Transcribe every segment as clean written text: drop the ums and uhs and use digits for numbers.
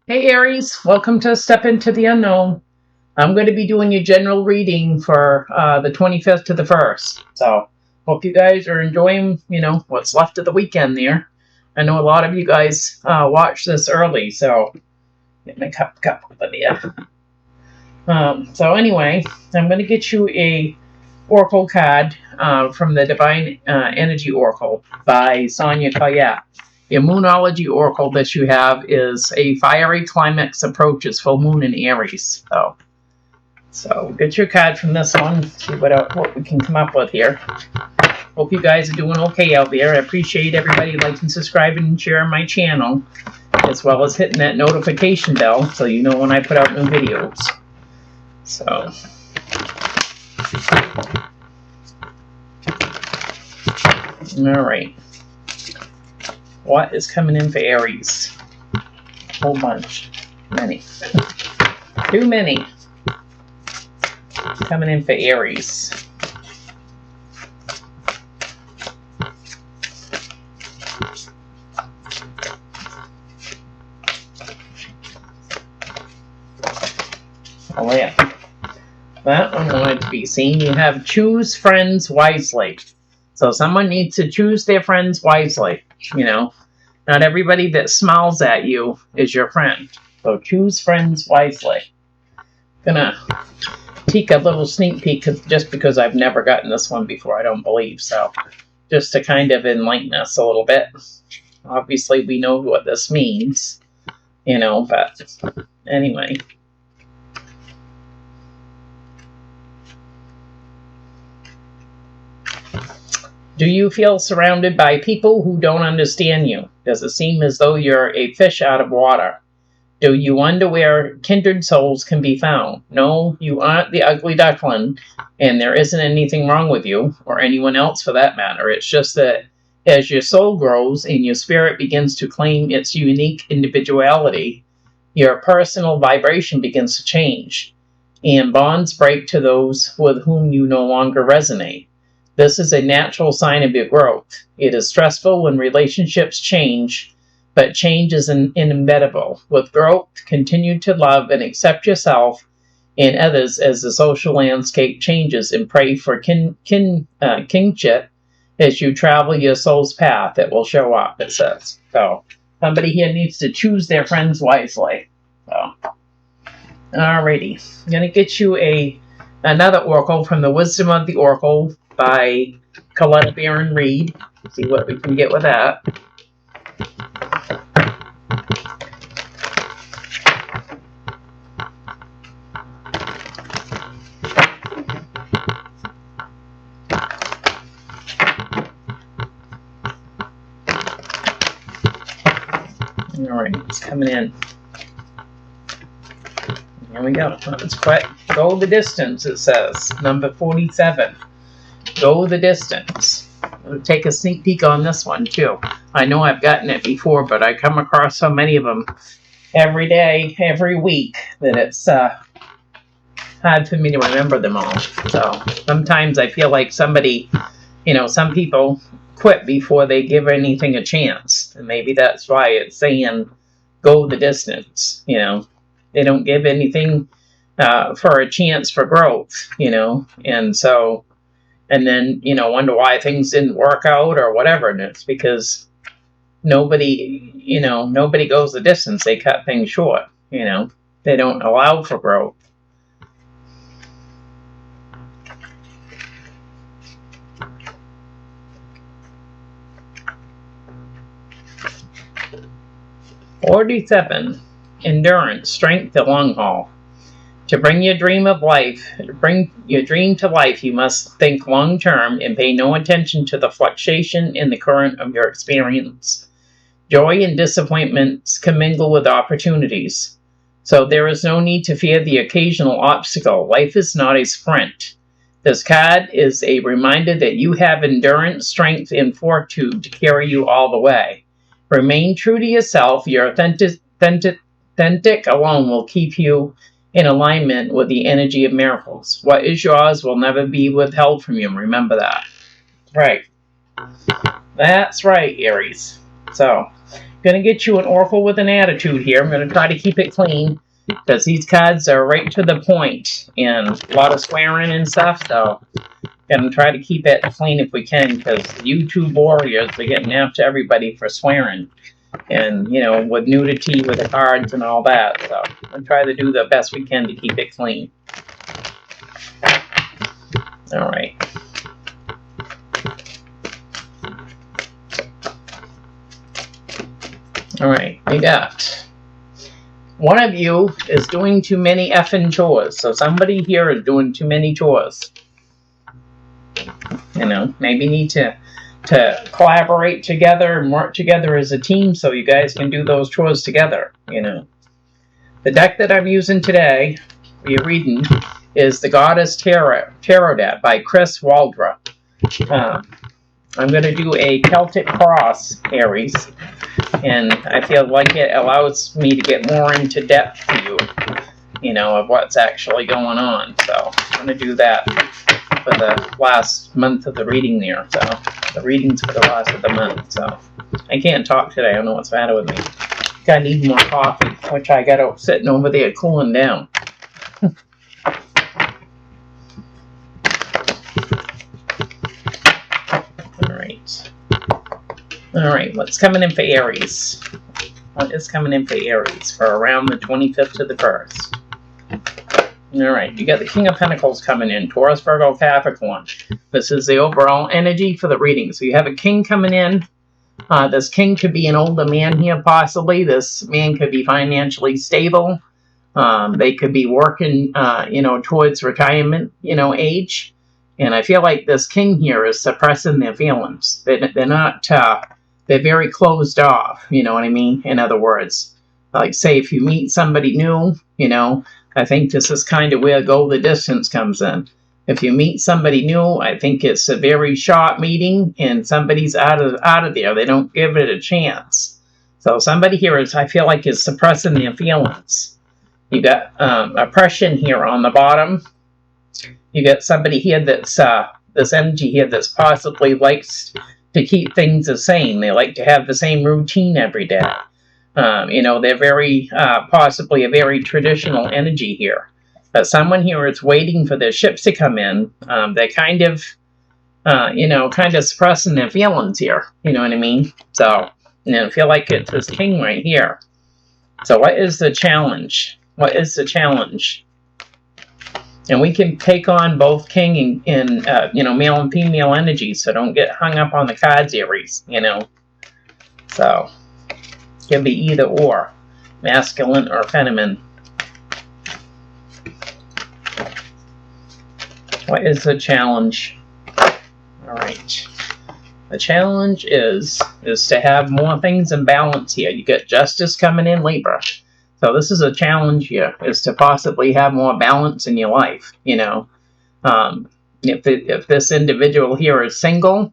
Hey Aries, welcome to Step Into the Unknown. I'm going to be doing your general reading for the 25th to the 1st. So, hope you guys are enjoying, what's left of the weekend there. I know a lot of you guys watch this early, so get my cup over there. So anyway, I'm going to get you a oracle card from the Divine Energy Oracle by Sonia Kayat. The Moonology Oracle that you have is a fiery climax approaches full moon in Aries. So get your card from this one, see what we can come up with here. Hope you guys are doing okay out there. I appreciate everybody liking, subscribing, and sharing my channel, as well as hitting that notification bell so you know when I put out new videos. So, all right. What is coming in for Aries? A whole bunch. Many. Too many. Coming in for Aries. Oh yeah. That one wanted to be seen. You have choose friends wisely. So someone needs to choose their friends wisely. Not everybody that smiles at you is your friend. So choose friends wisely. Gonna take a little sneak peek just because I've never gotten this one before, I don't believe. So just to kind of enlighten us a little bit. Obviously we know what this means, but anyway. Do you feel surrounded by people who don't understand you? Does it seem as though you're a fish out of water? Do you wonder where kindred souls can be found? No, you aren't the ugly duckling, and there isn't anything wrong with you, or anyone else for that matter. It's just that as your soul grows and your spirit begins to claim its unique individuality, your personal vibration begins to change, and bonds break to those with whom you no longer resonate. This is a natural sign of your growth. It is stressful when relationships change, but change is inevitable. With growth, continue to love and accept yourself and others as the social landscape changes, and pray for kingship as you travel your soul's path. It will show up, it says. So somebody here needs to choose their friends wisely. So, alrighty. I'm going to get you another oracle from the Wisdom of the Oracle by Coletta Baron Reed. See what we can get with that. Alright, it's coming in. Here we go. Let's go the distance, it says. Number 47. Go the distance. We'll take a sneak peek on this one too. I know I've gotten it before, but I come across so many of them every day, every week, that it's hard for me to remember them all. So sometimes I feel like somebody, some people quit before they give anything a chance. And maybe that's why it's saying go the distance. They don't give anything for a chance for growth, and so, and then, wonder why things didn't work out or whatever. And it's because nobody goes the distance. They cut things short, they don't allow for growth. (47) Endurance, strength, the long haul. To bring your dream to life, you must think long term and pay no attention to the fluctuation in the current of your experience. Joy and disappointments commingle with opportunities, so there is no need to fear the occasional obstacle. Life is not a sprint. This card is a reminder that you have endurance, strength, and fortitude to carry you all the way. Remain true to yourself. Your authentic alone will keep you in alignment with the energy of miracles. What is yours will never be withheld from you. Remember that. Right. That's right, Aries. So, going to get you an oracle with an attitude here. I'm going to try to keep it clean because these cards are right to the point and a lot of swearing and stuff. So going to try to keep it clean if we can, because the YouTube warriors are getting after everybody for swearing. And, you know, with nudity with the cards and all that. So we'll try to do the best we can to keep it clean. All right. All right, we got one of you is doing too many effing chores. So somebody here is doing too many chores. You know, maybe need to collaborate together and work together as a team so you guys can do those chores together, you know. The deck that I'm using today, we're reading, is the Goddess Tarot deck by Chris Waldra. I'm going to do a Celtic Cross, Aries, and I feel like it allows me to get more into depth to you, you know, of what's actually going on. So I'm going to do that for the last month of the reading there. So the readings for the last of the month. So I can't talk today. I don't know what's the matter with me. I need more coffee, which I got sitting over there cooling down. All right, what's coming in for Aries? What is coming in for Aries for around the 25th to the 1st? All right, you got the King of Pentacles coming in, Taurus, Virgo, Capricorn. This is the overall energy for the reading. So you have a king coming in. This king could be an older man here, possibly. This man could be financially stable. They could be working, you know, towards retirement, you know, age. And I feel like this king here is suppressing their feelings. They're not, they're very closed off, you know what I mean? In other words, like say if you meet somebody new, you know, I think this is kind of where go the distance comes in. If you meet somebody new, I think it's a very short meeting and somebody's out of there. They don't give it a chance. So somebody here is, I feel like, is suppressing their feelings. You got oppression here on the bottom. You got somebody here that's, this energy here that's possibly likes to keep things the same. They like to have the same routine every day. You know, they're very, possibly a very traditional energy here. But someone here is waiting for their ships to come in. They're kind of, you know, kind of suppressing their feelings here. You know what I mean? So, you know, I feel like it's this king right here. So what is the challenge? What is the challenge? And we can take on both king and you know, male and female energies, so don't get hung up on the cards, Aries, you know. So, it can be either or, masculine or feminine. What is the challenge? All right. The challenge is to have more things in balance here. You got justice coming in, Libra. So this is a challenge here, is to possibly have more balance in your life, you know. If this individual here is single,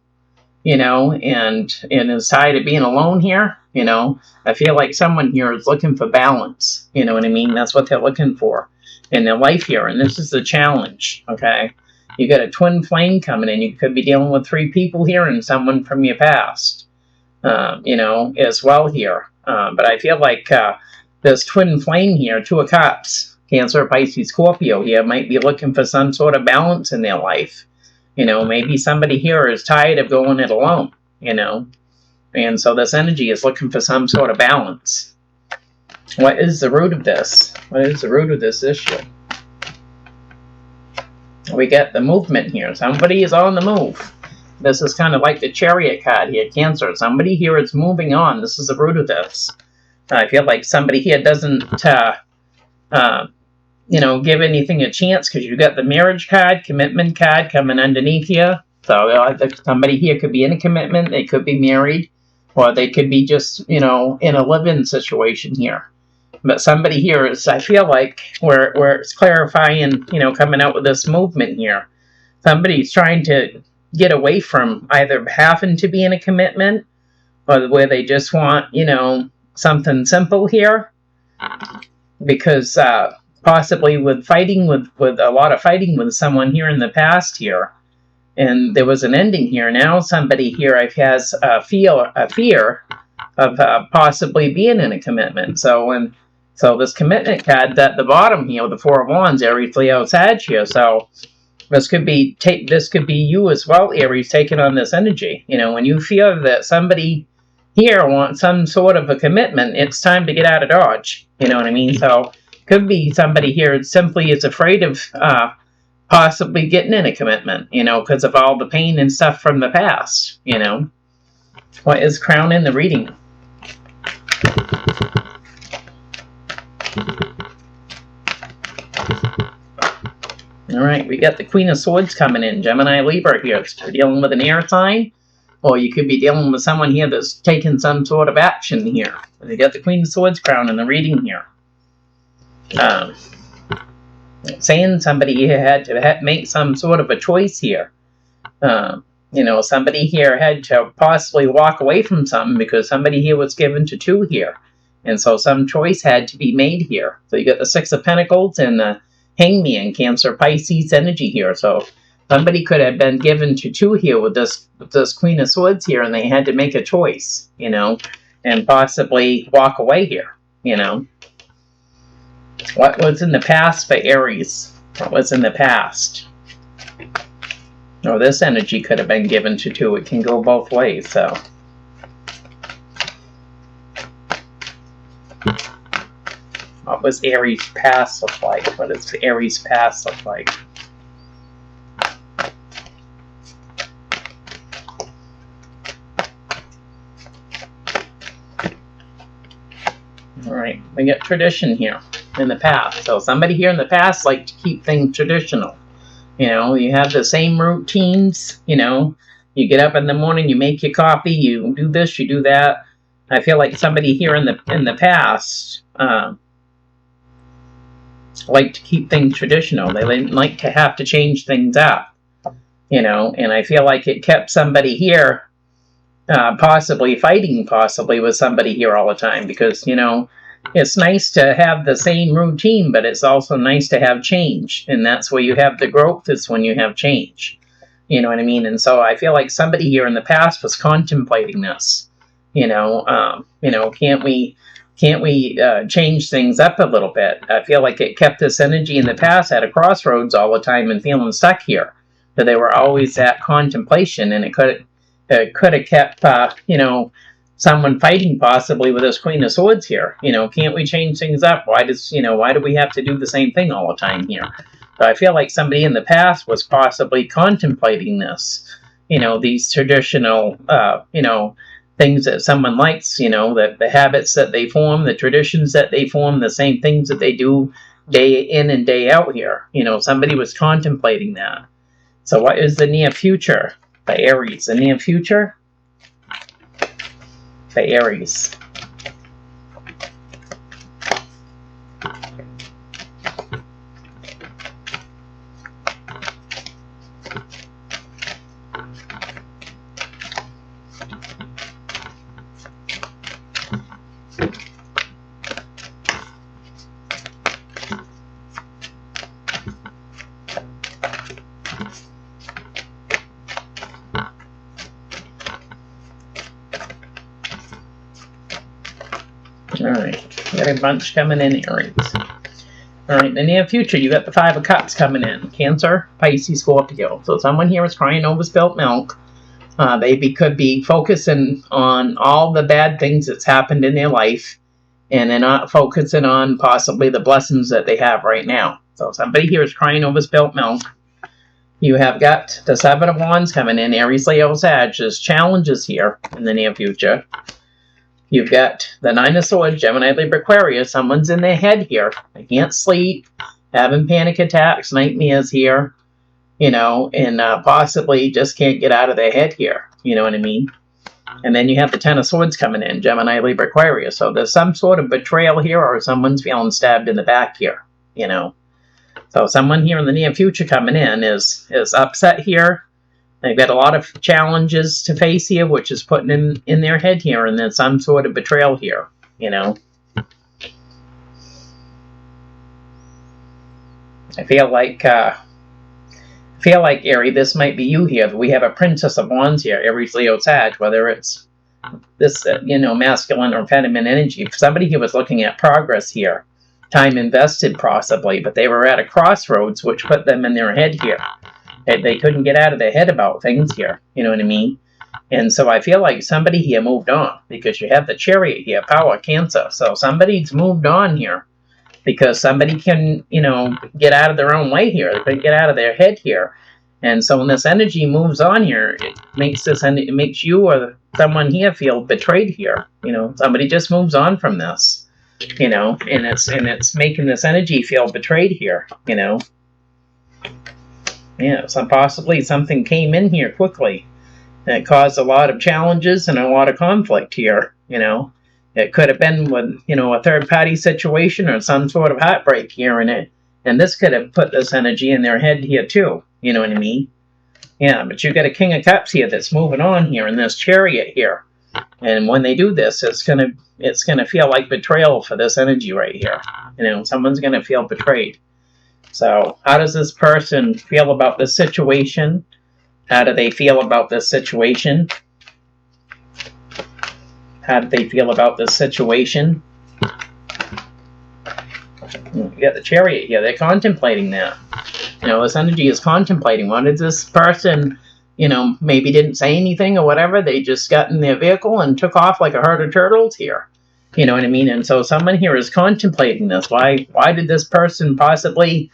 you know, and is tired of being alone here, you know, I feel like someone here is looking for balance, you know what I mean? That's what they're looking for in their life here, and this is the challenge, okay? You got a twin flame coming in. You could be dealing with 3 people here and someone from your past, you know, as well here. But I feel like this twin flame here, 2 of Cups, Cancer, Pisces, Scorpio here, might be looking for some sort of balance in their life. You know, maybe somebody here is tired of going it alone, you know. And so this energy is looking for some sort of balance. What is the root of this? What is the root of this issue? We get the movement here. Somebody is on the move. This is kind of like the Chariot card here, Cancer. Somebody here is moving on. This is the root of this. I feel like somebody here doesn't, you know, give anything a chance, because you got the marriage card, commitment card coming underneath here. So somebody here could be in a commitment, they could be married, or they could be just, you know, in a live-in situation here. But somebody here is, I feel like, where it's clarifying, you know, coming out with this movement here. Somebody's trying to get away from either having to be in a commitment, or where they just want, you know, something simple here. Because possibly with fighting with a lot of fighting with someone here in the past here, and there was an ending here. Now somebody here has a fear possibly being in a commitment. So this commitment card at the bottom here, the Four of Wands, Aries, Leo, Sag here. So this could be you as well, Aries, taking on this energy. When you feel that somebody here wants some sort of a commitment, it's time to get out of Dodge. You know what I mean? So could be somebody here simply is afraid of possibly getting in a commitment, because of all the pain and stuff from the past. What is Crown in the reading? All right, we got the Queen of Swords coming in. Gemini, Libra here. So you're dealing with an air sign, or you could be dealing with someone here that's taking some sort of action here. You got the Queen of Swords crown in the reading here. Saying somebody here had to make some sort of a choice here. Somebody here had to possibly walk away from something because somebody here was given to two here. And so some choice had to be made here. So you got the Six of Pentacles and the Hangman, Cancer, Pisces energy here. So somebody could have been given to two here with this Queen of Swords here, and they had to make a choice, and possibly walk away here, What was in the past for Aries? What was in the past? This energy could have been given to two. It can go both ways, so. What was Aries' past look like? What does Aries' past look like? Alright, we get tradition here in the past. So somebody here in the past liked to keep things traditional. You have the same routines, you get up in the morning, you make your coffee, you do this, you do that. I feel like somebody here in the past like to keep things traditional. They didn't like to have to change things up, and I feel like it kept somebody here possibly fighting with somebody here all the time, because, it's nice to have the same routine, but it's also nice to have change, and that's where you have the growth, is when you have change. You know what I mean? And so I feel like somebody here in the past was contemplating this. Can't we change things up a little bit? I feel like it kept this energy in the past at a crossroads all the time and feeling stuck here. That they were always at contemplation, and it could have kept, someone fighting possibly with this Queen of Swords here. Can't we change things up? Why do we have to do the same thing all the time here? So I feel like somebody in the past was possibly contemplating this. These traditional, things that someone likes, that the habits that they form, the traditions that they form, the same things that they do day in and day out here. Somebody was contemplating that. So what is the near future for Aries? The near future for Aries. Alright, got a bunch coming in, Aries. Alright, the near future, you got the Five of Cups coming in. Cancer, Pisces, Scorpio. So someone here is crying over spilt milk. They could be focusing on all the bad things that's happened in their life, and they're not focusing on possibly the blessings that they have right now. So somebody here is crying over spilt milk. You have got the Seven of Wands coming in, Aries, Leo, Sag. There's challenges here in the near future. You've got the Nine of Swords, Gemini, Libra, Aquarius. Someone's in their head here. They can't sleep, having panic attacks, nightmares here, and possibly just can't get out of their head here. You know what I mean? And then you have the Ten of Swords coming in, Gemini, Libra, Aquarius. So there's some sort of betrayal here, or someone's feeling stabbed in the back here, So someone here in the near future coming in is upset here. They've got a lot of challenges to face here, which is putting them in their head here, and then some sort of betrayal here, I feel like Aries, this might be you here. We have a Princess of Wands here, Aries, Leo, Sag, whether it's this masculine or feminine energy. Somebody who was looking at progress here, time invested possibly, but they were at a crossroads, which put them in their head here. They couldn't get out of their head about things here. You know what I mean? And so I feel like somebody here moved on, because you have the Chariot here, power, Cancer. So somebody's moved on here, because somebody can, get out of their own way here. They can get out of their head here. And so when this energy moves on here, it makes you or someone here feel betrayed here. Somebody just moves on from this, and it's making this energy feel betrayed here, Yeah, so possibly something came in here quickly, and it caused a lot of challenges and a lot of conflict here, It could have been with, a third-party situation or some sort of heartbreak here in it. And this could have put this energy in their head here too, you know what I mean? Yeah, but you got a King of Cups here that's moving on here in this Chariot here. And when they do this, it's gonna feel like betrayal for this energy right here. Someone's gonna feel betrayed. So how does this person feel about this situation? How do they feel about this situation? How do they feel about this situation? You got the Chariot here. They're contemplating that. This energy is contemplating. What is this person, maybe didn't say anything or whatever. They just got in their vehicle and took off like a herd of turtles here. You know what I mean? And so someone here is contemplating this. Why did this person possibly,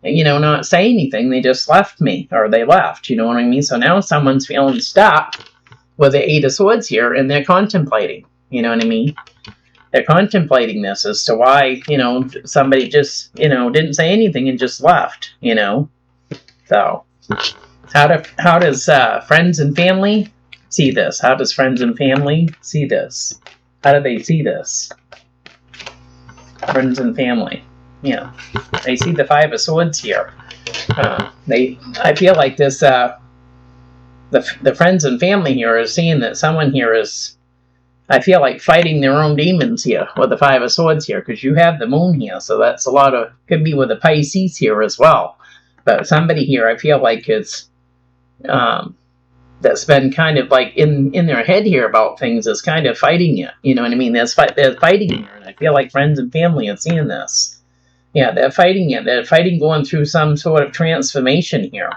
not say anything? They just left me, or they left. You know what I mean? So now someone's feeling stuck with the Eight of Swords here, and they're contemplating. You know what I mean? They're contemplating this as to why, somebody just, didn't say anything and just left, So, how does friends and family see this? How does friends and family see this? How do they see this? Friends and family. Yeah. They see the Five of Swords here. I feel like this, the friends and family here is seeing that someone here is, I feel like, fighting their own demons here with the Five of Swords here, because you have the Moon here, so that's a lot of, could be with the Pisces here as well. But somebody here, I feel like it's, that's been kind of like in their head here about things, is kind of fighting it. You know what I mean? They're fighting here, and I feel like friends and family are seeing this. Yeah, they're fighting it. They're fighting going through some sort of transformation here.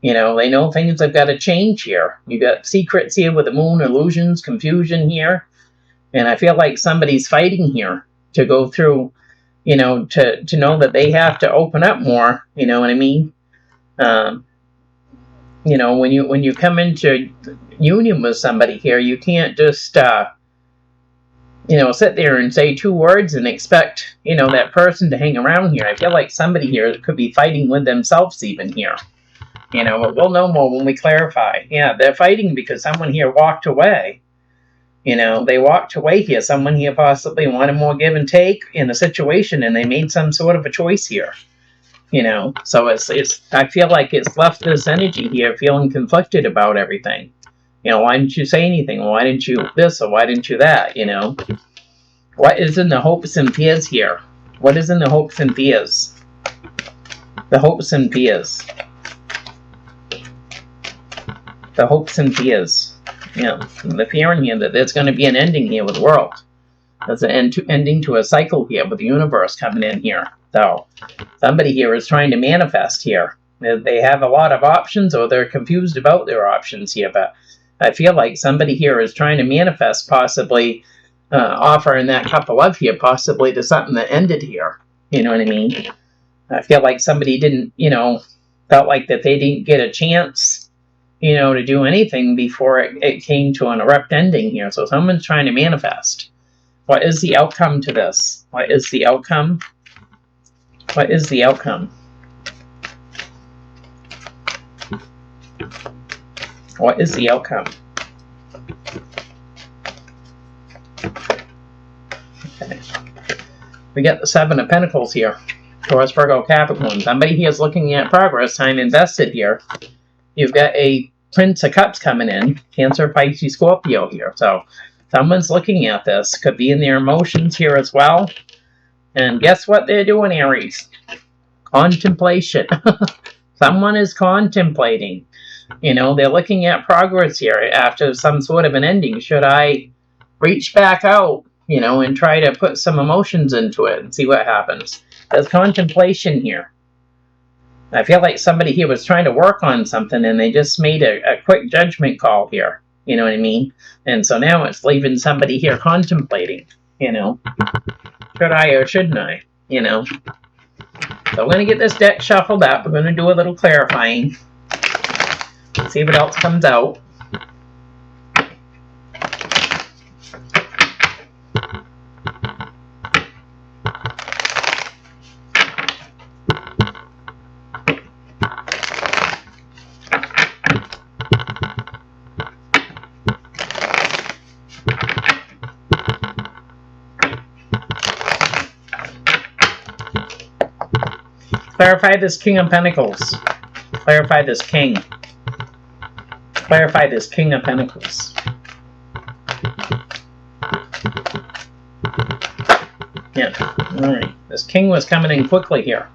They know things have got to change here. You got secrets here with the Moon, illusions, confusion here. And I feel like somebody's fighting here to go through, to know that they have to open up more. You know what I mean? When you come into union with somebody here, you can't just, sit there and say two words and expect, that person to hang around here. I feel like somebody here could be fighting with themselves even here. But we'll know more when we clarify. Yeah, they're fighting because someone here walked away. They walked away here. Someone here possibly wanted more give and take in the situation, and they made some sort of a choice here. So it's. I feel like it's left this energy here feeling conflicted about everything. Why didn't you say anything? Why didn't you this, or why didn't you that? What is in the hopes and fears here? What is in the hopes and fears? The hopes and fears. The hopes and fears. The fear in here that there's going to be an ending here with the world. There's an ending to a cycle here with the universe coming in here. So somebody here is trying to manifest here. They have a lot of options, or they're confused about their options here. But I feel like somebody here is trying to manifest, possibly offering that cup of love here, possibly to something that ended here. You know what I mean? I feel like somebody didn't, felt like that they didn't get a chance, to do anything before it came to an abrupt ending here. So someone's trying to manifest. What is the outcome to this? What is the outcome? What is the outcome? What is the outcome? Okay. We got the Seven of Pentacles here. Taurus, Virgo, Capricorn. Somebody here is looking at progress, time invested here. You've got a Prince of Cups coming in. Cancer, Pisces, Scorpio here. So someone's looking at this. Could be in their emotions here as well. And guess what they're doing, Aries? Contemplation. Someone is contemplating. They're looking at progress here after some sort of an ending. Should I reach back out, you know, and try to put some emotions into it and see what happens. There's contemplation here. I feel like somebody here was trying to work on something and they just made a quick judgment call here. You know what I mean? And so now it's leaving somebody here contemplating, you know. Should I or shouldn't I? You know. So we're going to get this deck shuffled up. We're going to do a little clarifying. See what else comes out. Clarify this King of Pentacles. Clarify this King. Clarify this King of Pentacles. Yeah, alright. This King was coming in quickly here.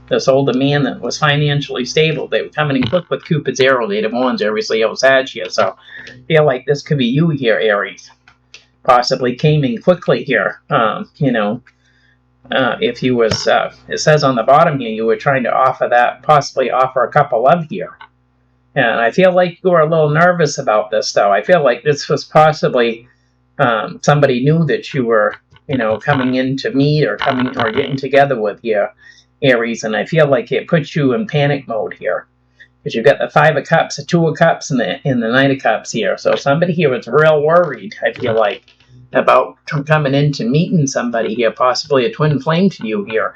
This older man that was financially stable. They were coming in quick with Cupid's arrow. Eight of Wands, Aries, Leo, Sag here. So I feel like this could be you here, Aries. Possibly came in quickly here. You know. If you was, it says on the bottom here, you were trying to offer that, possibly offer a couple of here. And I feel like you were a little nervous about this, though. I feel like this was possibly somebody knew that you were, you know, coming in to meet or getting together with here, Aries. And I feel like it puts you in panic mode here. Because you've got the Five of Cups, the Two of Cups, and the Knight of Cups here. So somebody here was real worried, I feel like, about coming in to meeting somebody here, possibly a twin flame to you here,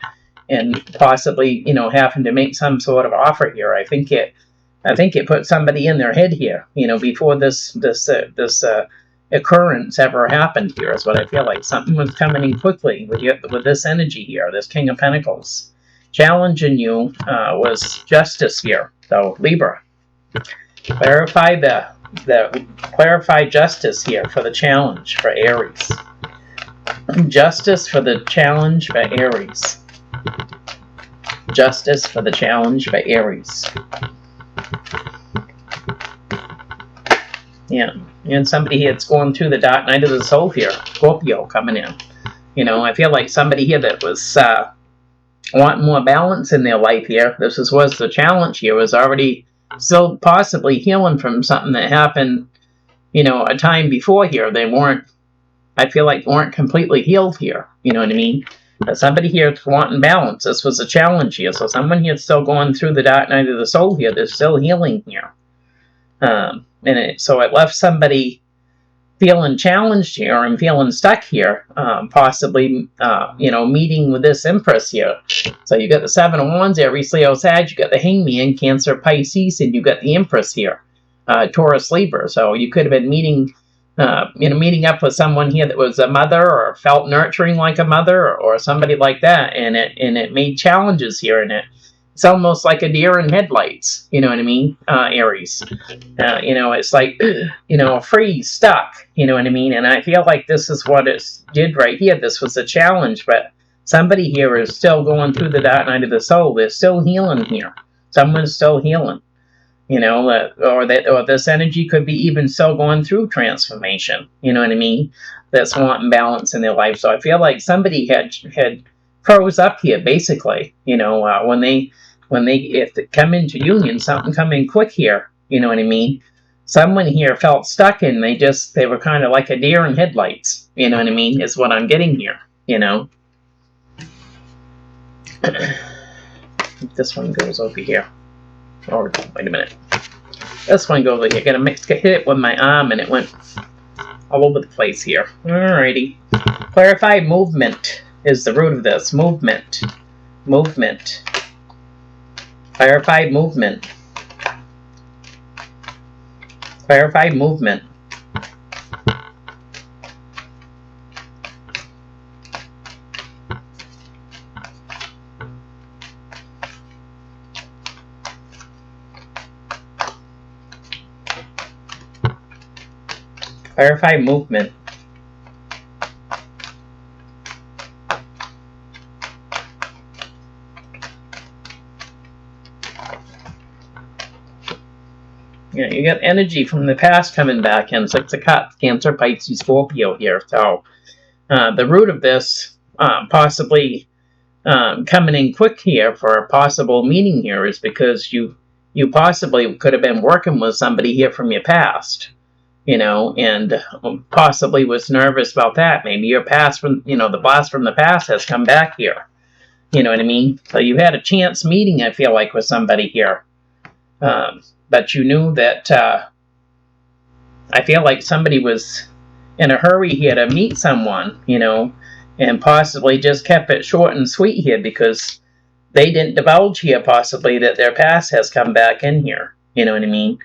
and possibly, you know, having to make some sort of offer here. I think it put somebody in their head here, you know, before this occurrence ever happened here, is what I feel like. Something was coming in quickly with this energy here, this King of Pentacles. Challenging you was justice here. So Libra, clarify clarify justice here for the challenge for Aries. Justice for the challenge for Aries. Justice for the challenge for Aries. Yeah, and somebody here that's going through the dark night of the soul here. Scorpio coming in. You know, I feel like somebody here that was wanting more balance in their life here. This was the challenge here, was already still possibly healing from something that happened, you know, a time before here. They weren't, I feel like, weren't completely healed here. You know what I mean? But somebody here is wanting balance. This was a challenge here. So someone here is still going through the dark night of the soul here. They're still healing here. So it left somebody feeling challenged here and feeling stuck here, possibly, you know, meeting with this Empress here. So you got the Seven of Wands, Aries, Leo, Sag, you got the Hangman, Cancer, Pisces, and you got the Empress here, Taurus, Libra. So you could have been meeting up with someone here that was a mother or felt nurturing like a mother or somebody like that, and it made challenges here in it. It's almost like a deer in headlights, you know what I mean, Aries. You know, it's like, you know, freeze, stuck, you know what I mean? And I feel like this is what it did right here. This was a challenge, but somebody here is still going through the dark night of the soul. They're still healing here. Someone's still healing, you know, or this energy could be even still going through transformation, you know what I mean? That's wanting balance in their life. So I feel like somebody had froze up here, basically, you know, if they come into union, something come in quick here, you know what I mean? Someone here felt stuck and they were kind of like a deer in headlights, you know what I mean, is what I'm getting here, you know? This one goes over here. Oh, wait a minute. This one goes over here. Hit it with my arm and it went all over the place here. Alrighty. Clarify movement is the root of this. Movement. Movement. Clarify movement. Clarify movement. Clarify movement. Yeah, you got energy from the past coming back in. Six of Cups, Cancer, Pisces, Scorpio here. So the root of this possibly coming in quick here for a possible meeting here is because you possibly could have been working with somebody here from your past, and possibly was nervous about that. Maybe your past from, the blast from the past has come back here. You know what I mean? So you had a chance meeting, I feel like, with somebody here. But you knew that, I feel like somebody was in a hurry here to meet someone, and possibly just kept it short and sweet here because they didn't divulge here possibly that their past has come back in here. You know what I mean?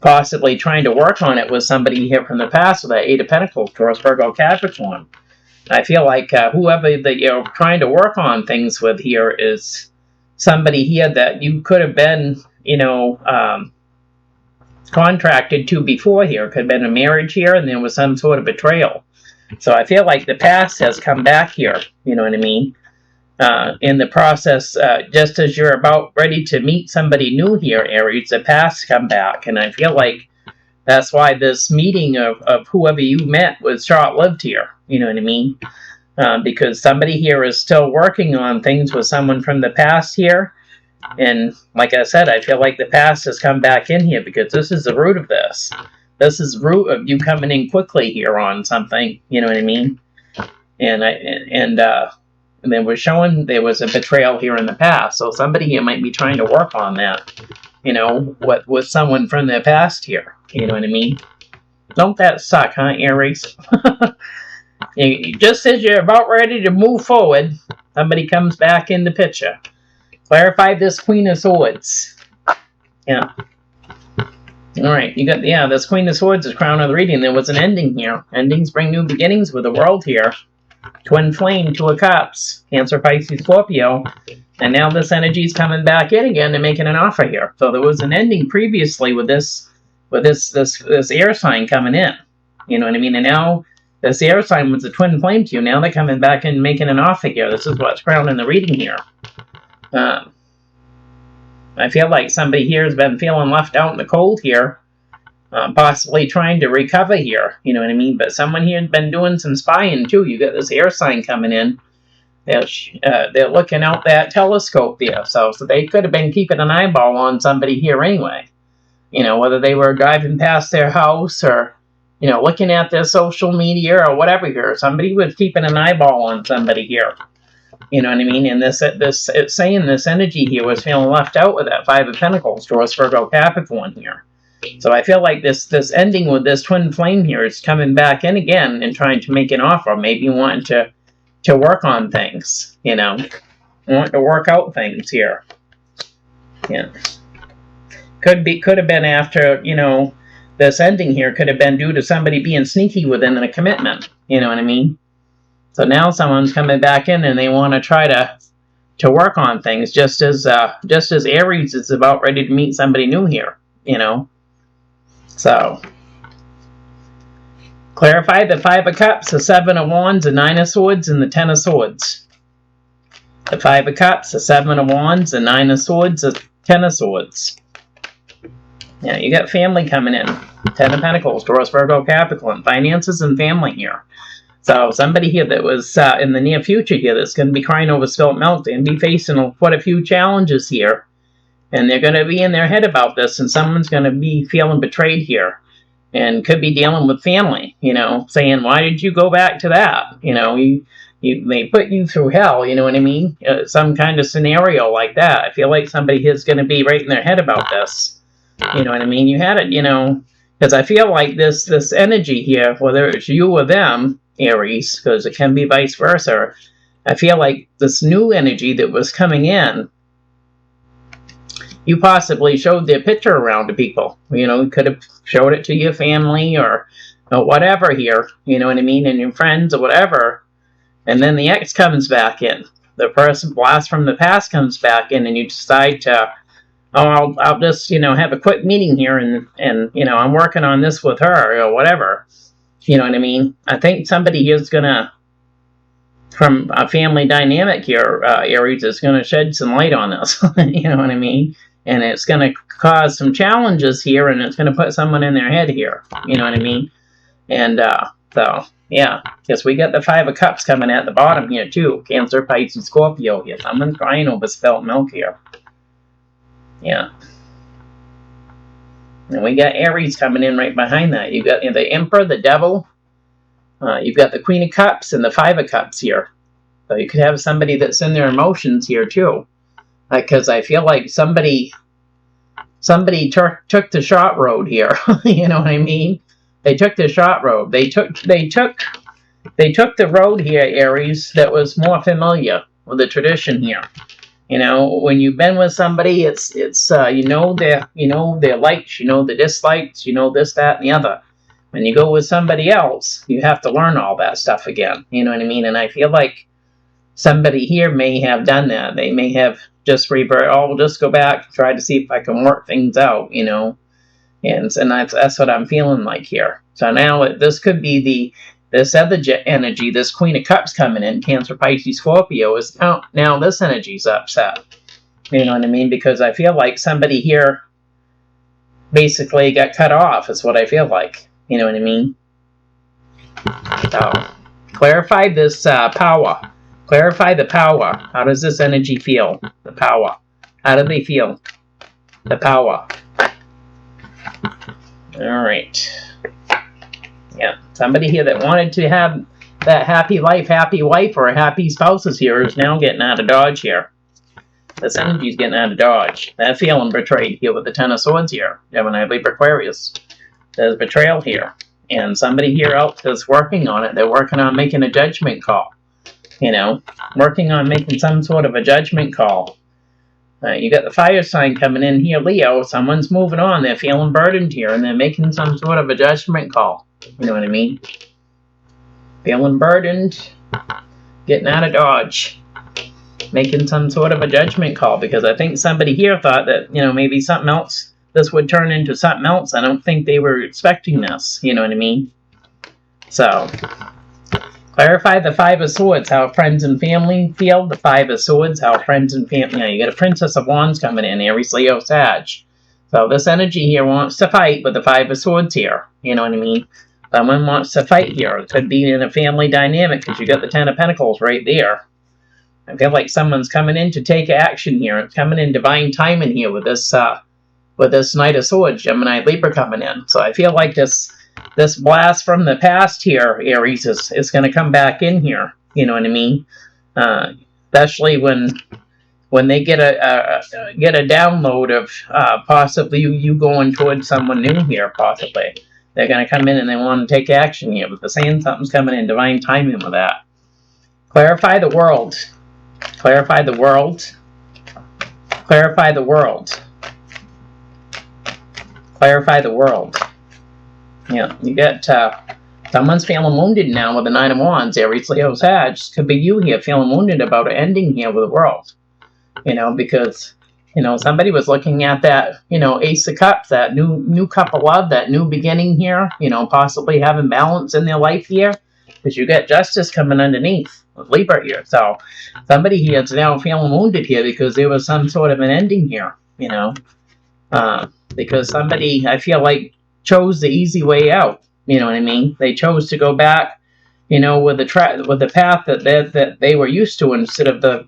Possibly trying to work on it with somebody here from the past with that Eight of Pentacles, Taurus, Virgo, Capricorn. I feel like whoever that you're trying to work on things with here is somebody here that you could have been, contracted to before here. Could have been a marriage here and there was some sort of betrayal. So I feel like the past has come back here. You know what I mean? In the process, just as you're about ready to meet somebody new here, Aries, the past come back. And I feel like that's why this meeting of whoever you met was short-lived here. You know what I mean? Because somebody here is still working on things with someone from the past here. And like I said, I feel like the past has come back in here because this is the root of this. This is the root of you coming in quickly here on something. You know what I mean? And then we're showing there was a betrayal here in the past. So somebody here might be trying to work on that, with someone from their past here. You know what I mean? Don't that suck, huh, Aries? Just as you're about ready to move forward, somebody comes back in the picture. Clarify this Queen of Swords. Yeah. All right, you got, this Queen of Swords is crown of the reading. There was an ending here. Endings bring new beginnings with the world here. Twin flame, Two of Cups, Cancer, Pisces, Scorpio. And now this energy is coming back in again and making an offer here. So there was an ending previously with this air sign coming in. You know what I mean? And now this air sign was a twin flame to you. Now they're coming back and making an offer here. This is what's crowning the reading here. I feel like somebody here has been feeling left out in the cold here. Possibly trying to recover here. You know what I mean? But someone here has been doing some spying too. You got this air sign coming in. They're looking out that telescope there. So they could have been keeping an eyeball on somebody here anyway. Whether they were driving past their house or, looking at their social media or whatever here. Somebody was keeping an eyeball on somebody here. You know what I mean? And it's saying this energy here was feeling left out with that Five of Pentacles, Taurus, Virgo, Capricorn here. So I feel like this ending with this twin flame here is coming back in again and trying to make an offer. Maybe wanting to work on things, wanting to work out things here. Yeah. Could have been after, this ending here could have been due to somebody being sneaky within a commitment. You know what I mean? So now someone's coming back in and they want to try to work on things just as Aries is about ready to meet somebody new here, So, clarify the Five of Cups, the Seven of Wands, the Nine of Swords, and the Ten of Swords. The Five of Cups, the Seven of Wands, the Nine of Swords, the Ten of Swords. Yeah, you got family coming in. Ten of Pentacles, Taurus, Virgo, Capricorn. Finances and family here. So somebody here that was in the near future here that's going to be crying over spilt milk and be facing quite a few challenges here. And they're going to be in their head about this, and someone's going to be feeling betrayed here. And could be dealing with family, saying, why did you go back to that? They put you through hell, you know what I mean? Some kind of scenario like that. I feel like somebody here is going to be right in their head about this. You know what I mean? You had it, because I feel like this energy here, whether it's you or them, Aries, because it can be vice versa, I feel like this new energy that was coming in, you possibly showed their picture around to people. You could have showed it to your family or whatever here, you know what I mean, and your friends or whatever. And then the ex comes back in. The person blast from the past comes back in, and you decide to, I'll just, have a quick meeting here and I'm working on this with her or whatever. You know what I mean? I think somebody here is going to, from a family dynamic here, Aries, is going to shed some light on this. You know what I mean? and it's going to cause some challenges here, and it's going to put someone in their head here. You know what I mean? And so, yeah, because we got the 5 of Cups coming at the bottom here, too. Cancer, Pisces, Scorpio here. Someone's crying over spilt milk here. Yeah. And we got Aries coming in right behind that. You got the Emperor, the Devil. You've got the Queen of Cups and the 5 of Cups here. So you could have somebody that's in their emotions here, too. Because I feel like somebody took the short road here. You know what I mean? They took the short road. They took the road here, Aries, that was more familiar with the tradition here. You know, when you've been with somebody, it's you know their likes, you know the dislikes, you know this, that, and the other. When you go with somebody else, you have to learn all that stuff again. You know what I mean? And I feel like somebody here may have done that. They may have just revert. Oh, we'll just go back, try to see if I can work things out. You know. And that's what I'm feeling like here. So now this could be this other energy, this Queen of Cups coming in, Cancer, Pisces, Scorpio, is now this energy's upset. You know what I mean? Because I feel like somebody here basically got cut off, is what I feel like. You know what I mean? So, clarify this power. Clarify the power. How does this energy feel? The power. How do they feel? The power. All right. Yeah, somebody here that wanted to have that happy life, happy wife, or a happy spouse is here is now getting out of Dodge here. This energy's getting out of Dodge. That feeling betrayed here with the 10 of Swords here. Gemini, Libra, Aquarius. There's betrayal here. And somebody here else is working on it. They're working on making a judgment call. You know, working on making some sort of a judgment call. You got the fire sign coming in here, Leo. Someone's moving on. They're feeling burdened here, and they're making some sort of a judgment call. You know what I mean? Feeling burdened, getting out of Dodge, making some sort of a judgment call. Because I think somebody here thought that, you know, maybe something else, this would turn into something else. I don't think they were expecting this. You know what I mean? So, clarify the 5 of Swords, how friends and family feel. The 5 of Swords, how friends and family... You know, you got a Princess of Wands coming in, Aries, Leo, Sag. So this energy here wants to fight with the 5 of Swords here. You know what I mean? Someone wants to fight here. It could be in a family dynamic because you got the 10 of Pentacles right there. I feel like someone's coming in to take action here. It's coming in divine timing here with this Knight of Swords, Gemini, Libra coming in. So I feel like this blast from the past here, Aries, is going to come back in here. You know what I mean? Especially when they get a download of possibly you going towards someone new here, possibly. They're going to come in and they want to take action here. But they're saying something's coming in divine timing with that. Clarify the world. Clarify the world. Clarify the world. Clarify the world. Yeah, you got someone's feeling wounded now with the 9 of Wands. Aries, Leo, Sag. Could be you here feeling wounded about an ending here with the world. You know, because, you know, somebody was looking at that, you know, Ace of Cups, that new cup of love, that new beginning here, you know, possibly having balance in their life here. Because you got Justice coming underneath with Libra here. So somebody here is now feeling wounded here because there was some sort of an ending here, you know. Because somebody, I feel like, chose the easy way out. You know what I mean? They chose to go back, you know, with the path that they were used to instead of the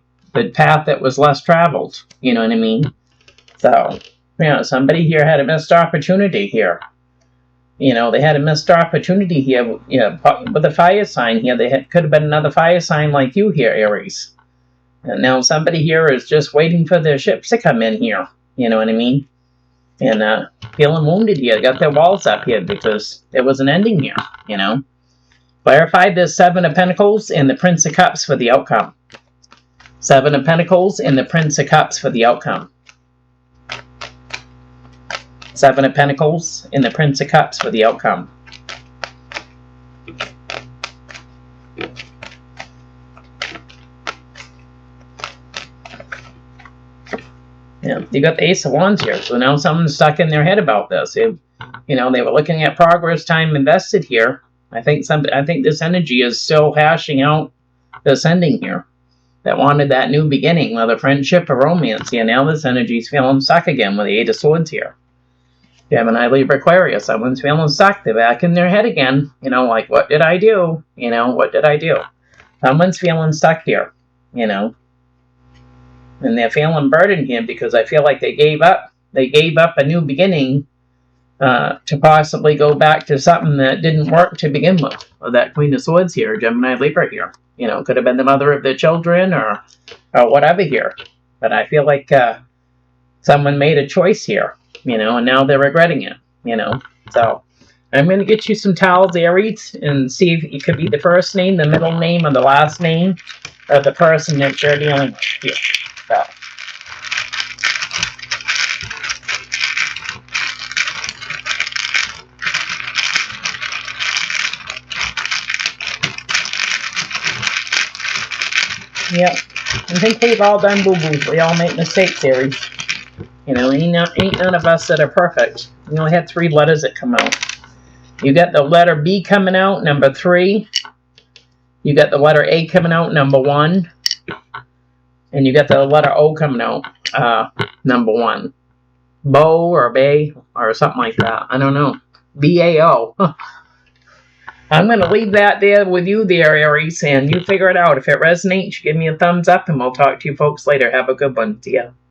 path that was less traveled. You know what I mean? So, you know, somebody here had a missed opportunity here. You know, they had a missed opportunity here. You know, with the fire sign here, could have been another fire sign like you here, Aries. And now somebody here is just waiting for their ships to come in here. You know what I mean? And feeling wounded here. They got their walls up here because there was an ending here, you know. Clarify this 7 of Pentacles and the Prince of Cups for the outcome. 7 of Pentacles and the Prince of Cups for the outcome. 7 of Pentacles and the Prince of Cups for the outcome. Yeah, you got the Ace of Wands here, so now someone's stuck in their head about this. You know, they were looking at progress, time invested here. I think this energy is still hashing out this ending here. that wanted that new beginning, whether friendship or romance. Here, now this energy's feeling stuck again with the Eight of Swords here. Gemini, Libra, Aquarius. Someone's feeling stuck. They're back in their head again. Like, what did I do? What did I do? Someone's feeling stuck here, and they're feeling burdened here because I feel like they gave up. They gave up a new beginning to possibly go back to something that didn't work to begin with. Or that Queen of Swords here, Gemini, Libra here. Could have been the mother of their children or whatever here. But I feel like someone made a choice here, and now they're regretting it, So I'm going to get you some towels, Aries, and see if it could be the first name, the middle name, or the last name of the person that you're dealing with here. So. Yep. I think we've all done boo-boos. We all make mistakes, Aries. Ain't none of us that are perfect. We only had 3 letters that come out. You got the letter B coming out, number 3. You got the letter A coming out, number 1. And you got the letter O coming out, number 1. Bo or Bay or something like that. I don't know. B-A-O. Huh. I'm going to leave that there with you there, Aries, and you figure it out. If it resonates, give me a thumbs up, and we'll talk to you folks later. Have a good one. See ya.